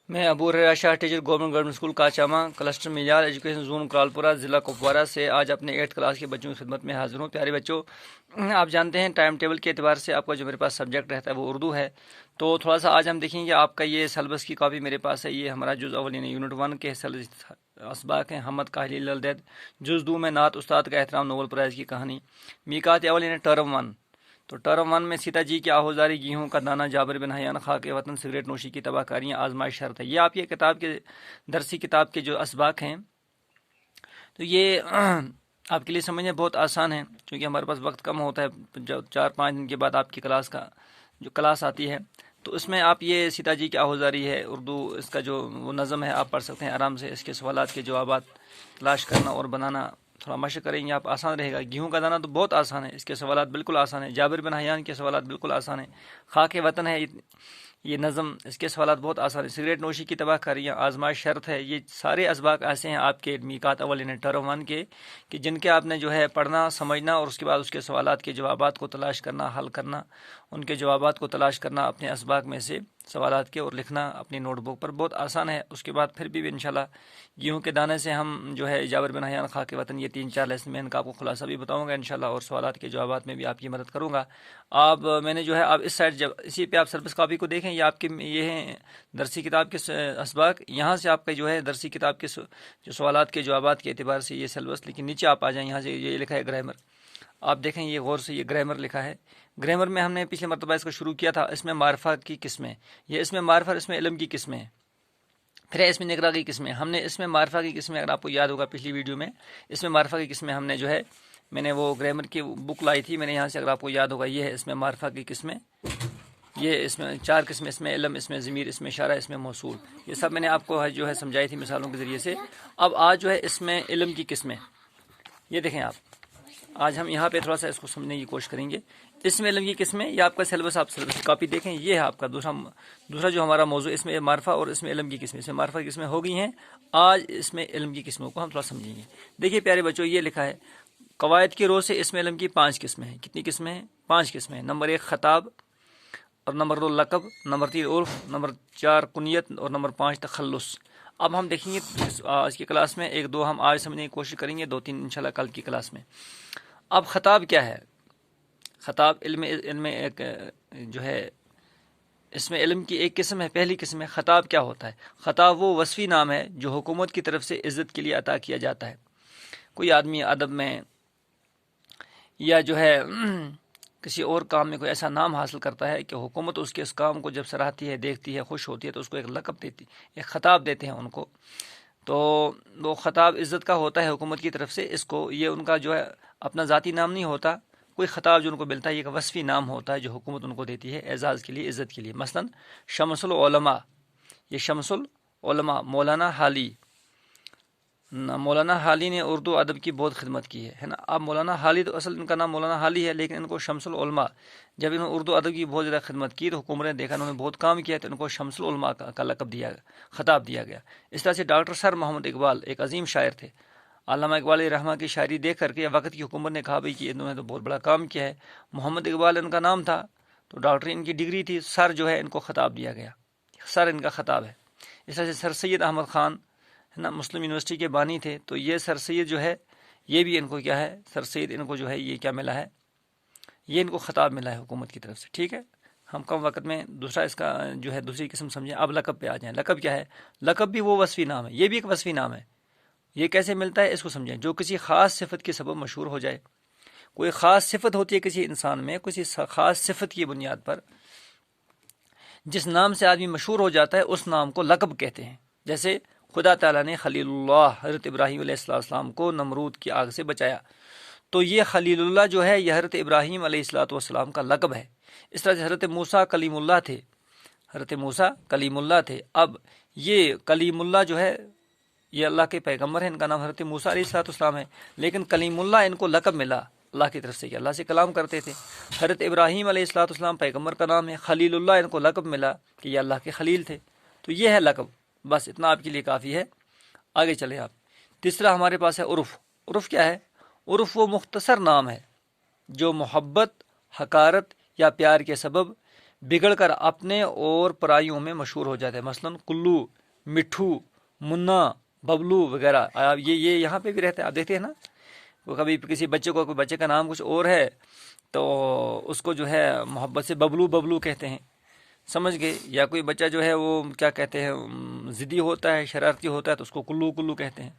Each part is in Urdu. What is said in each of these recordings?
میں ابو ہریرہ شاہ ٹیچر گورنمنٹ اسکول کاچامہ کلسٹر معیار ایجوکیشن زون کرالپورہ ضلع کپوارہ سے آج اپنے 8th کلاس کے بچوں کی خدمت میں حاضر ہوں۔ پیارے بچوں، آپ جانتے ہیں ٹائم ٹیبل کے اعتبار سے آپ کا جو میرے پاس سبجیکٹ رہتا ہے وہ اردو ہے، تو تھوڑا سا آج ہم دیکھیں گے آپ کا یہ سیلبس کی کاپی میرے پاس ہے۔ یہ ہمارا جز اول یعنی یونٹ 1 کے اسباق ہیں: حمد، کاہلی، للدید۔ جز 2 میں نعت، استاد کا احترام، نوبل پرائز کی کہانی۔ میقات اول یعنی ٹرم 1، تو ٹرم 1 میں سیتا جی کی آہوزاری، گیہوں کا دانہ، جابر بن حیان، خاک وطن، سگریٹ نوشی کی تباہ کاریاں، آزمائش شرط ہے۔ یہ آپ کی کتاب کے درسی کتاب کے جو اسباق ہیں، تو یہ آپ کے لیے سمجھنا بہت آسان ہے، کیونکہ ہمارے پاس وقت کم ہوتا ہے۔ جو 4-5 دن کے بعد آپ کی کلاس کا جو کلاس آتی ہے، تو اس میں آپ یہ سیتا جی کی آہوزاری ہے، اردو اس کا جو وہ نظم ہے، آپ پڑھ سکتے ہیں آرام سے۔ اس کے سوالات کے جوابات تلاش کرنا اور بنانا تھوڑا مشق کریں گے آپ، آسان رہے گا۔ گیہوں کا دانہ تو بہت آسان ہے، اس کے سوالات بالکل آسان ہیں۔ جابر بن حیان کے سوالات بالکل آسان ہیں۔ خاک وطن ہے یہ نظم، اس کے سوالات بہت آسان ہیں۔ سگریٹ نوشی کی تباہ کاریاں، آزمائش شرط ہے، یہ سارے اسباق ایسے ہیں آپ کے میقات اول یعنی ٹرم 1 کے، کہ جن کے آپ نے جو ہے پڑھنا، سمجھنا اور اس کے بعد اس کے سوالات کے جوابات کو تلاش کرنا، حل کرنا، ان کے جوابات کو تلاش کرنا اپنے اسباق میں سے سوالات کے، اور لکھنا اپنی نوٹ بک پر، بہت آسان ہے۔ اس کے بعد پھر بھی انشاءاللہ گیہوں کے دانے سے ہم جو ہے جابر بن حیان، خاک وطن، یہ 3-4 لیسن میں ان کا آپ کو خلاصہ بھی بتاؤں گا انشاءاللہ، اور سوالات کے جوابات میں بھی آپ کی مدد کروں گا۔ آپ میں نے جو ہے آپ اس سائڈ جب اسی پہ آپ سربس کاپی کو دیکھیں، یہ آپ کے یہ ہیں درسی کتاب کے اسباق، یہاں سے آپ کا جو ہے درسی کتاب کے جو سوالات کے جوابات کے اعتبار سے یہ سیلبس، لیکن نیچے آپ آ جائیں، یہاں سے یہ لکھا ہے گرامر، آپ دیکھیں یہ غور سے، یہ گرامر لکھا ہے۔ گرامر میں ہم نے پچھلے مرتبہ اس کو شروع کیا تھا، اس میں معرفہ کی قسمیں، یہ اس میں معرفہ، اس میں علم کی قسمیں، پھر ہے اس میں نقرہ کی قسمیں۔ ہم نے اس میں معرفہ کی قسمیں، اگر آپ کو یاد ہوگا پچھلی ویڈیو میں، اس میں معرفہ کی قسمیں ہم نے جو ہے، میں نے وہ گرامر کی بک لائی تھی، میں نے یہاں سے، اگر آپ کو یاد ہوگا، یہ ہے اس میں معرفہ کی قسمیں، یہ اس میں 4 قسمیں، اس میں علم، اس میں ضمیر، اس میں اشارہ، اس میں موصول، یہ سب میں نے آپ کو جو ہے سمجھائی تھی مثالوں کے ذریعے سے۔ اب آج جو ہے اس میں علم کی قسمیں، یہ دیکھیں آپ، آج ہم یہاں پہ تھوڑا سا اس کو سمجھنے کی کوشش کریں گے۔ اس میں علم کی قسمیں، یہ آپ کا سیلبس، آپ سیلبس کی کاپی دیکھیں، یہ ہے آپ کا دوسرا جو ہمارا موضوع، اس میں معرفہ اور اس میں علم کی قسمیں، اس میں معرفہ کی قسمیں ہو گئی ہیں۔ آج اس میں علم کی قسموں کو ہم تھوڑا سمجھیں گے۔ دیکھیے پیارے بچوں، یہ لکھا ہے قواعد کی رو سے اس میں علم کی 5 قسمیں ہیں۔ کتنی قسمیں ہیں؟ 5 قسمیں ہیں۔ نمبر 1 خطاب، اور نمبر 2 لقب، نمبر 3 عرف، نمبر 4 کنیت، اور نمبر 5 تخلص۔ اب ہم دیکھیں گے آج کی کلاس میں 1-2 ہم آج سمجھنے کی کوشش کریں گے، 2-3 انشاءاللہ کل کی کلاس میں۔ اب خطاب کیا ہے؟ خطاب علم ایک جو ہے، اس میں علم کی ایک قسم ہے، پہلی قسم ہے خطاب۔ کیا ہوتا ہے؟ خطاب وہ وصفی نام ہے جو حکومت کی طرف سے عزت کے لیے عطا کیا جاتا ہے۔ کوئی آدمی ادب میں یا جو ہے کسی اور کام میں کوئی ایسا نام حاصل کرتا ہے کہ حکومت اس کے اس کام کو جب سراہتی ہے، دیکھتی ہے، خوش ہوتی ہے، تو اس کو ایک لقب دیتی، ایک خطاب دیتے ہیں ان کو۔ تو وہ خطاب عزت کا ہوتا ہے حکومت کی طرف سے، اس کو یہ ان کا جو ہے اپنا ذاتی نام نہیں ہوتا، کوئی خطاب جو ان کو ملتا ہے یہ ایک وصفی نام ہوتا ہے جو حکومت ان کو دیتی ہے اعزاز کے لیے، عزت کے لیے۔ مثلا شمس العلماء، یہ شمس العلماء مولانا حالی، مولانا حالی نے اردو ادب کی بہت خدمت کی ہے نا۔ اب مولانا حالی تو اصل ان کا نام مولانا حالی ہے، لیکن ان کو شمس العلماء، جب انہوں نے اردو ادب کی بہت زیادہ خدمت کی تو حکومت نے دیکھا انہوں نے بہت کام کیا، تو ان کو شمس العلماء کا لقب دیا گیا، خطاب دیا گیا۔ اس طرح سے ڈاکٹر سر محمد اقبال ایک عظیم شاعر تھے، علامہ اقبال رحمہ کی شاعری دیکھ کر کے وقت کی حکومت نے کہا بھائی کہ انہوں نے تو بہت بڑا کام کیا ہے۔ محمد اقبال ان کا نام تھا، تو ڈاکٹری ان کی ڈگری تھی، سر جو ہے ان کو خطاب دیا گیا، سر ان کا خطاب ہے۔ اس طرح سے سر سید احمد خان ہے نا، مسلم یونیورسٹی کے بانی تھے، تو یہ سر سید جو ہے، یہ بھی ان کو کیا ہے، سر سید ان کو جو ہے یہ کیا ملا ہے، یہ ان کو خطاب ملا ہے حکومت کی طرف سے۔ ٹھیک ہے، ہم کم وقت میں دوسرا اس کا جو ہے دوسری قسم سمجھیں۔ اب لقب پہ آ جائیں۔ لقب کیا ہے؟ لقب بھی وہ وصفی نام ہے، یہ بھی ایک وصفی نام ہے۔ یہ کیسے ملتا ہے اس کو سمجھیں۔ جو کسی خاص صفت کے سبب مشہور ہو جائے، کوئی خاص صفت ہوتی ہے کسی انسان میں، کسی خاص صفت کی بنیاد پر جس نام سے آدمی مشہور ہو جاتا ہے، اس نام کو لقب کہتے ہیں۔ جیسے خدا تعالیٰ نے خلیل اللہ حضرت ابراہیم علیہ السلام کو نمرود کی آگ سے بچایا، تو یہ خلیل اللہ جو ہے یہ حضرت ابراہیم علیہ السلام کا لقب ہے۔ اس طرح سے حضرت موسیٰ کلیم اللہ تھے، حضرت موسیٰ کلیم اللہ تھے۔ اب یہ کلیم اللہ جو ہے یہ اللہ کے پیغمبر ہیں، ان کا نام حضرت موسیٰ علیہ السلام ہے، لیکن کلیم اللہ ان کو لقب ملا اللہ کی طرف سے کہ اللہ سے کلام کرتے تھے۔ حضرت ابراہیم علیہ السلام پیغمبر کا نام ہے، خلیل اللہ ان کو لقب ملا کہ یہ اللہ کے خلیل تھے۔ تو یہ ہے لقب، بس اتنا آپ کے لیے کافی ہے۔ آگے چلیں آپ۔ تیسرا ہمارے پاس ہے عرف۔ عرف کیا ہے؟ عرف وہ مختصر نام ہے جو محبت، حقارت یا پیار کے سبب بگڑ کر اپنے اور پرائیوں میں مشہور ہو جاتے ہیں. مثلاً کلو، مٹھو، منا، ببلو وغیرہ. آپ یہ یہاں پہ بھی رہتے ہیں، آپ دیکھتے ہیں نا. وہ کبھی کسی بچے کو، کوئی بچے کا نام کچھ اور ہے تو اس کو جو ہے محبت سے ببلو ببلو کہتے ہیں، سمجھ گئے. یا کوئی بچہ جو ہے وہ کیا کہتے ہیں ضدی ہوتا ہے، شرارتی ہوتا ہے تو اس کو کلو کلو کہتے ہیں،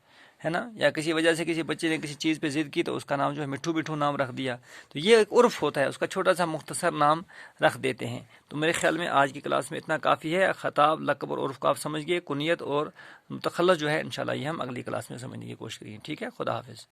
ہے نا. یا کسی وجہ سے کسی بچے نے کسی چیز پہ ضد کی تو اس کا نام جو ہے مٹھو مٹھو نام رکھ دیا. تو یہ ایک عرف ہوتا ہے، اس کا چھوٹا سا مختصر نام رکھ دیتے ہیں. تو میرے خیال میں آج کی کلاس میں اتنا کافی ہے. خطاب، لقب اور عرف کو آپ سمجھ گئے. کنیت اور متخلص جو ہے انشاءاللہ یہ ہم اگلی کلاس میں سمجھنے کی کوشش کریں گے. ٹھیک ہے، خدا حافظ.